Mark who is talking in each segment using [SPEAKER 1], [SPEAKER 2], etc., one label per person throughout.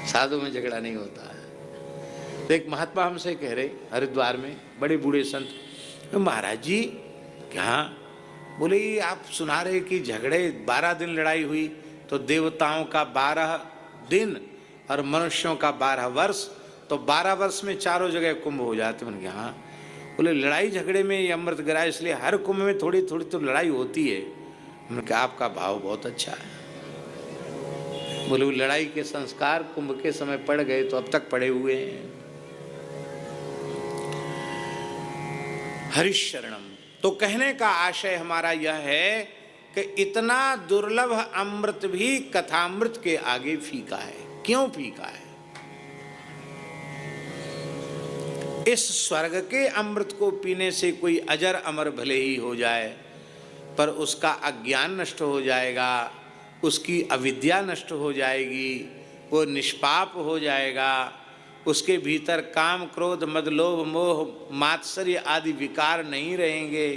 [SPEAKER 1] साधु में झगड़ा नहीं होता है। तो एक महात्मा हमसे कह रहे हरिद्वार में, बड़े बूढ़े संत, महाराज जी क्या बोले, आप सुना रहे कि झगड़े 12 दिन लड़ाई हुई, तो देवताओं का 12 दिन और मनुष्यों का 12 वर्ष, तो 12 वर्ष में चारों जगह कुंभ हो जाते। मैंने कहा हाँ। बोले लड़ाई झगड़े में ये अमृत गिरा, इसलिए हर कुंभ में थोड़ी थोड़ी तो लड़ाई होती है। मैंने कहा आपका भाव बहुत अच्छा है। बोले वो लड़ाई के संस्कार कुंभ के समय पड़ गए तो अब तक पड़े हुए हैं। हरिशरणम। तो कहने का आशय हमारा यह है कि इतना दुर्लभ अमृत भी कथामृत के आगे फीका है। क्यों फीका है? इस स्वर्ग के अमृत को पीने से कोई अजर अमर भले ही हो जाए, पर उसका अज्ञान नष्ट हो जाएगा, उसकी अविद्या नष्ट हो जाएगी, वो निष्पाप हो जाएगा, उसके भीतर काम क्रोध मद लोभ मोह मात्सर्य आदि विकार नहीं रहेंगे,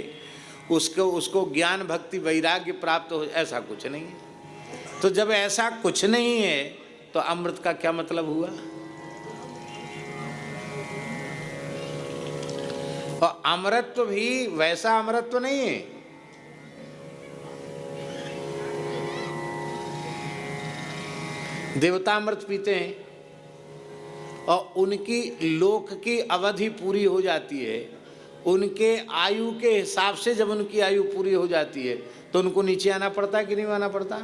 [SPEAKER 1] उसको ज्ञान भक्ति वैराग्य प्राप्त हो, ऐसा कुछ नहीं है। तो जब ऐसा कुछ नहीं है तो अमृत का क्या मतलब हुआ? और अमृतत्व भी वैसा अमृतत्व नहीं है। देवता अमृत पीते हैं और उनकी लोक की अवधि पूरी हो जाती है, उनके आयु के हिसाब से जब उनकी आयु पूरी हो जाती है तो उनको नीचे आना पड़ता है कि नहीं आना पड़ता?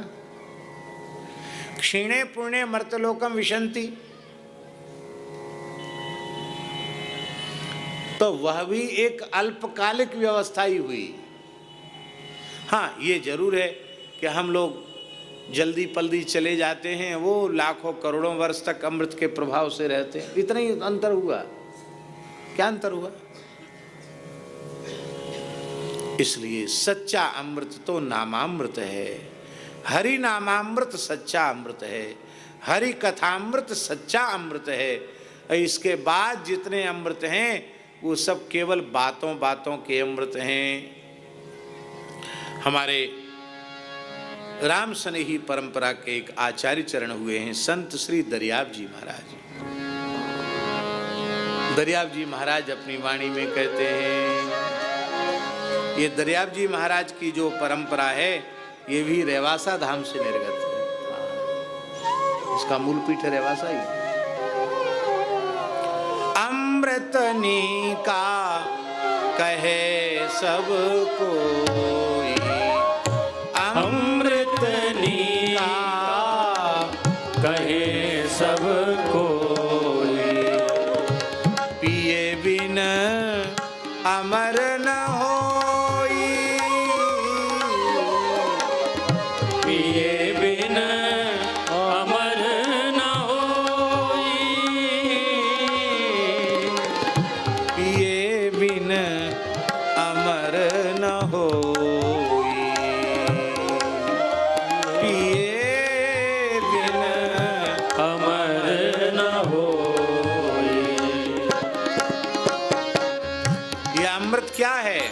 [SPEAKER 1] क्षीणे पुण्य मर्तलोकम विशंति, तो वह भी एक अल्पकालिक व्यवस्था ही हुई। हाँ, ये जरूर है कि हम लोग जल्दी पल्दी चले जाते हैं, वो लाखों करोड़ों वर्ष तक अमृत के प्रभाव से रहते हैं। इतना ही अंतर हुआ। क्या अंतर हुआ? इसलिए सच्चा अमृत तो नामामृत है। हरि नामामृत सच्चा अमृत है, हरि कथामृत सच्चा अमृत है। इसके बाद जितने अमृत हैं वो सब केवल बातों बातों के अमृत हैं। हमारे राम स्नेही परंपरा के एक आचार्य चरण हुए हैं संत श्री दरियाब जी महाराज। दरियाब जी महाराज अपनी वाणी में कहते हैं, ये दरियाब जी महाराज की जो परंपरा है ये भी रेवासा धाम से निर्गत है। इसका मूल पीठ रेवासा ही। अमृतनी का कहे सब कोई,
[SPEAKER 2] अमृतनी का कहे सब कोई,
[SPEAKER 1] पिए बिन अमर न होई,
[SPEAKER 2] पिए बिन अमर न होई,
[SPEAKER 1] पिए बिन अमर न होई, पिए बिन
[SPEAKER 2] अमर न होई।
[SPEAKER 1] ये अमृत क्या है?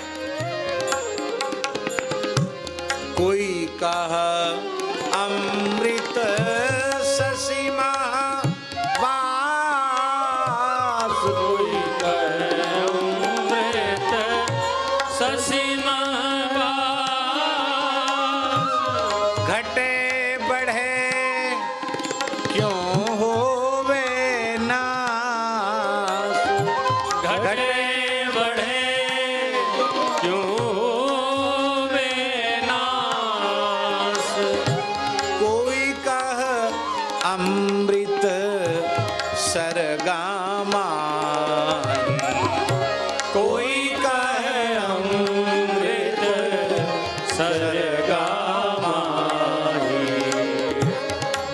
[SPEAKER 1] कोई कहा अमृत ससीमा वास,
[SPEAKER 2] कोई कहे अमृत ससीमा वास,
[SPEAKER 1] घटे बढ़े क्यों होवे नास,
[SPEAKER 2] घटे बढ़े क्यों होवे नास।
[SPEAKER 1] कोई कह अमृत सरगामाई,
[SPEAKER 2] कोई कहे अमृत सरगामाई,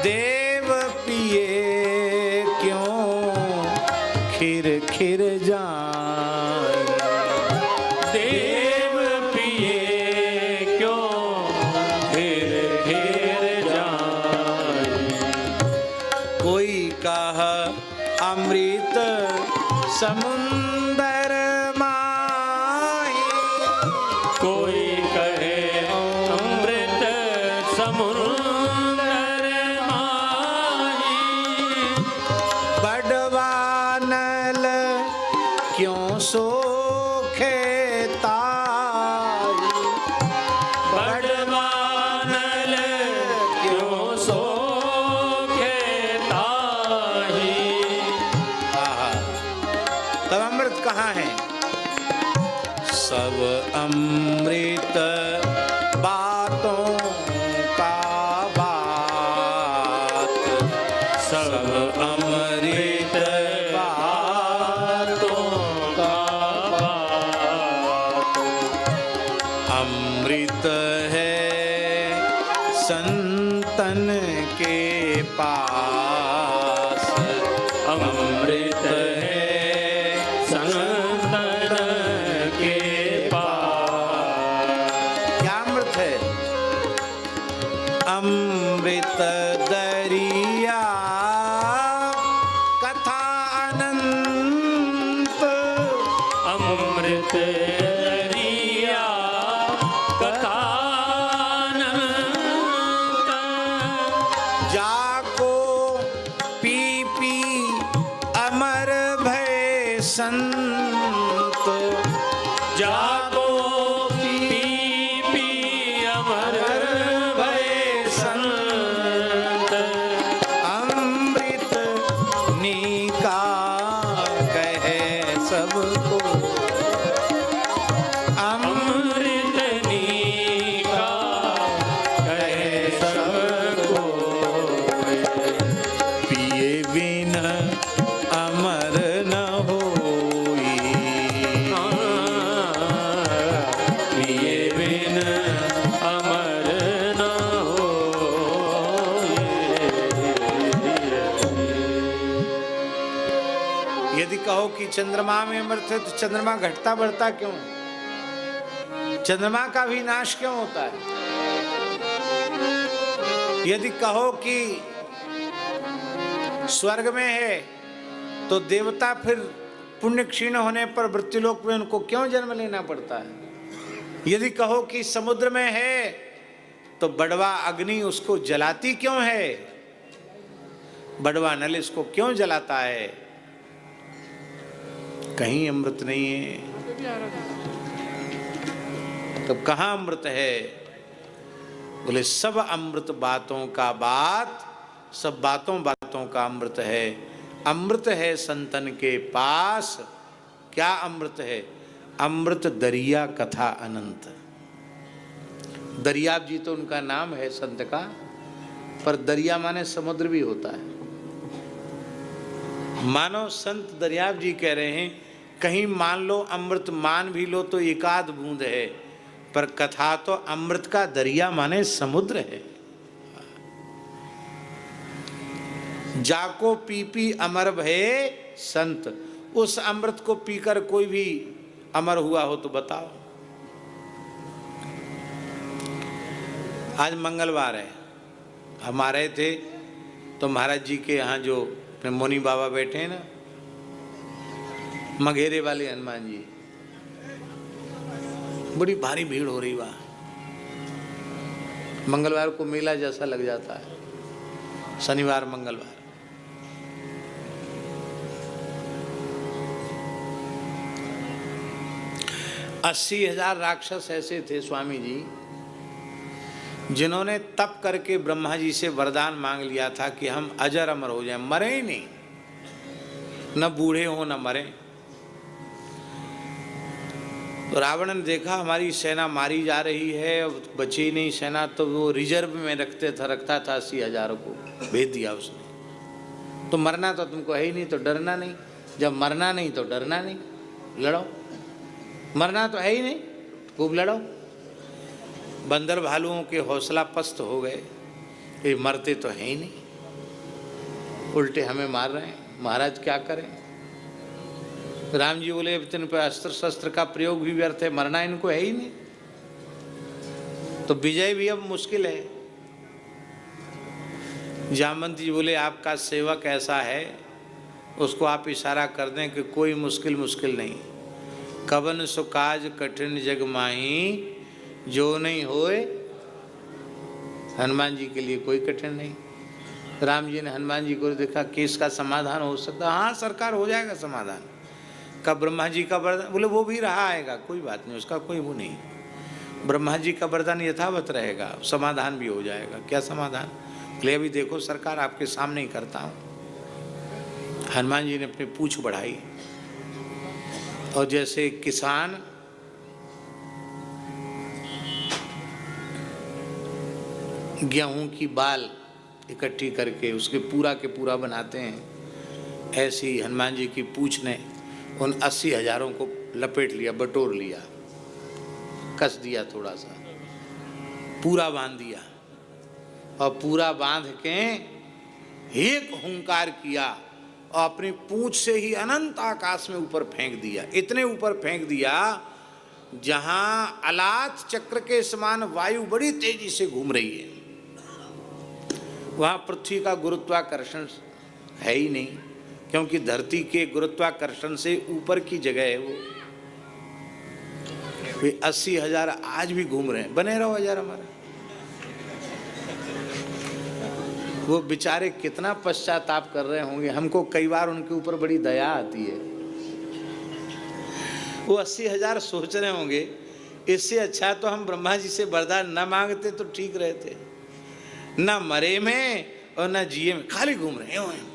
[SPEAKER 1] देव पिए क्यों खिर खिर जाए,
[SPEAKER 2] देव पिए क्यों फिर फिर जाए।
[SPEAKER 1] कोई कह अमृत समुंदर माही,
[SPEAKER 2] कोई कहे अमृत समुंदर माही,
[SPEAKER 1] सब अमृत बातों का बात,
[SPEAKER 2] सब अमृत बातों का बात।
[SPEAKER 1] अमृत है संतन के पास,
[SPEAKER 2] अमृत है संतन के पास।
[SPEAKER 1] क्या अमृत है? अमृत दरिया कथा अनंत,
[SPEAKER 2] अमृत दरिया कथानंत।
[SPEAKER 1] जाको पी पी अमर भय संत,
[SPEAKER 2] जाको पी पी अमर भय संत।
[SPEAKER 1] अमृत नीका कहे सबको,
[SPEAKER 2] अमृत नीका कहे सबको।
[SPEAKER 1] पिए बिन अमर न होई,
[SPEAKER 2] पिए बिन अमर न होए।
[SPEAKER 1] यदि कहो कि चंद्रमा में अमृत है तो चंद्रमा घटता बढ़ता क्यों? चंद्रमा का भी नाश क्यों होता है? यदि कहो कि स्वर्ग में है तो देवता फिर पुण्य क्षीण होने पर मृत्युलोक में उनको क्यों जन्म लेना पड़ता है? यदि कहो कि समुद्र में है तो बड़वा अग्नि उसको जलाती क्यों है? बड़वा नल इसको क्यों जलाता है? कहीं अमृत नहीं है। तब कहाँ अमृत है? बोले सब अमृत बातों का बात, सब बातों बातों का अमृत है। अमृत है संतन के पास। क्या अमृत है? अमृत दरिया कथा अनंत। दरियाब जी तो उनका नाम है संत का, पर दरिया माने समुद्र भी होता है। मानो संत दरियाब जी कह रहे हैं कहीं मान लो अमृत मान भी लो तो एकाध बूंद है, पर कथा तो अमृत का दरिया माने समुद्र है। जाको पी पी अमर भये संत, उस अमृत को पीकर कोई भी अमर हुआ हो तो बताओ। आज मंगलवार है, हम आ रहे थे तो महाराज जी के यहाँ जो अपने मोनी बाबा बैठे हैं ना, मघेरे वाले हनुमान जी, बड़ी भारी भीड़ हो रही वहाँ। मंगलवार को मेला जैसा लग जाता है, शनिवार मंगलवार। अस्सी 80,000 राक्षस ऐसे थे स्वामी जी जिन्होंने तप करके ब्रह्मा जी से वरदान मांग लिया था कि हम अजर अमर हो जाएं, मरे ही नहीं, न बूढ़े हो न मरे। तो रावण ने देखा हमारी सेना मारी जा रही है, बची नहीं सेना, तो वो रिजर्व में रखता था 80,000 को, भेज दिया उसने। तो मरना तो तुमको है ही नहीं तो डरना नहीं, जब मरना नहीं तो डरना नहीं, लड़ो। मरना तो है ही नहीं, खूब लड़ो। बंदर भालुओं के हौसला पस्त हो गए, ये मरते तो है ही नहीं, उल्टे हमें मार रहे हैं, महाराज क्या करें। राम जी बोले अब इन पर अस्त्र शस्त्र का प्रयोग भी व्यर्थ है, मरना इनको है ही नहीं, तो विजय भी अब मुश्किल है। जामवंत जी बोले आपका सेवक ऐसा है, उसको आप इशारा कर दें कि कोई मुश्किल नहीं। कवन सुकाज कठिन जग माही, जो नहीं होए। हनुमान जी के लिए कोई कठिन नहीं। राम जी ने हनुमान जी को देखा कि इसका समाधान हो सकता, हाँ सरकार हो जाएगा समाधान। का ब्रह्मा जी का वरदान, बोले वो भी रहा आएगा, कोई बात नहीं, उसका कोई वो नहीं। ब्रह्मा जी का वरदान यथावत रहेगा, समाधान भी हो जाएगा। क्या समाधान? बोले अभी देखो सरकार आपके सामने ही करता हूँ। हनुमान जी ने अपनी पूंछ बढ़ाई और जैसे किसान गेहूं की बाल इकट्ठी करके उसके पूरा के पूरा बनाते हैं, ऐसे ही हनुमान जी की पूंछ ने उन 80,000 को लपेट लिया, बटोर लिया, कस दिया, थोड़ा सा पूरा बांध दिया और पूरा बांध के एक हुंकार किया और अपनी पूंछ से ही अनंत आकाश में ऊपर फेंक दिया। इतने ऊपर फेंक दिया जहां अलात चक्र के समान वायु बड़ी तेजी से घूम रही है, वहां पृथ्वी का गुरुत्वाकर्षण है ही नहीं, क्योंकि धरती के गुरुत्वाकर्षण से ऊपर की जगह है वो। 80,000 आज भी घूम रहे हैं, बने रहो हजार हमारा। वो बेचारे कितना पश्चाताप कर रहे होंगे, हमको कई बार उनके ऊपर बड़ी दया आती है। वो 80,000 सोच रहे होंगे इससे अच्छा तो हम ब्रह्मा जी से वरदान न मांगते तो ठीक रहते, न मरे में और न जिए में, खाली घूम रहे हैं,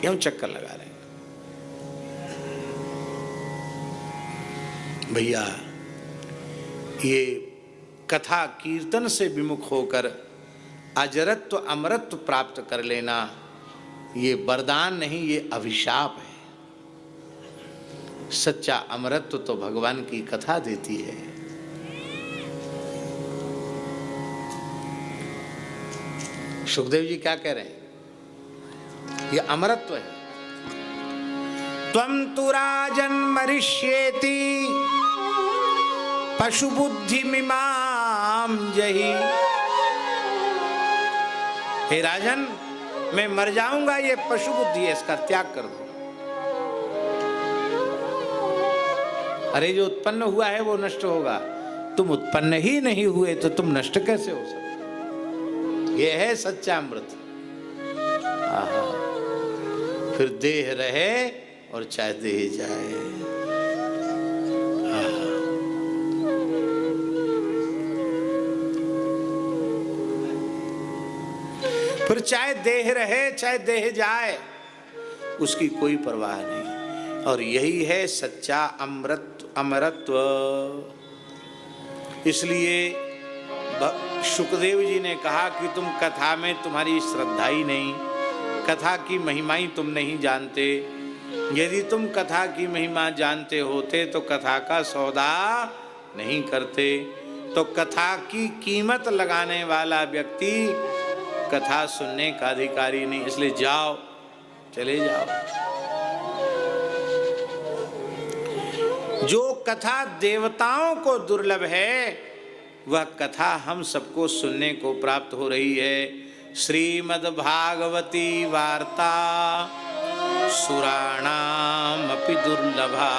[SPEAKER 1] क्यों चक्कर लगा रहे हैं। भैया ये कथा कीर्तन से विमुख होकर अजरत्व अमरत्व प्राप्त कर लेना, ये वरदान नहीं, ये अभिशाप है। सच्चा अमरत्व तो भगवान की कथा देती है। सुखदेव जी क्या कह रहे हैं, ये अमरत्व है। त्वं तु राजन मरिष्येति पशु बुद्धि मिमाम जहि। हे राजन, मैं मर जाऊंगा, ये पशु बुद्धि है, इसका त्याग कर दो। अरे जो उत्पन्न हुआ है वो नष्ट होगा, तुम उत्पन्न ही नहीं हुए तो तुम नष्ट कैसे हो सकते। ये है सच्चा अमृत। आहा, फिर देह रहे और चाहे देह जाए। आहा, फिर चाहे देह रहे चाहे देह जाए, उसकी कोई परवाह नहीं। और यही है सच्चा अमरत्व। इसलिए शुकदेव जी ने कहा कि तुम कथा में तुम्हारी श्रद्धा ही नहीं, कथा की महिमा ही तुम नहीं जानते। यदि तुम कथा की महिमा जानते होते तो कथा का सौदा नहीं करते। तो कथा की कीमत लगाने वाला व्यक्ति कथा सुनने का अधिकारी नहीं। इसलिए जाओ, चले जाओ। जो कथा देवताओं को दुर्लभ है, वह कथा हम सबको सुनने को प्राप्त हो रही है। श्रीमद्भागवती वार्ता सुराणाम अपि दुर्लभा।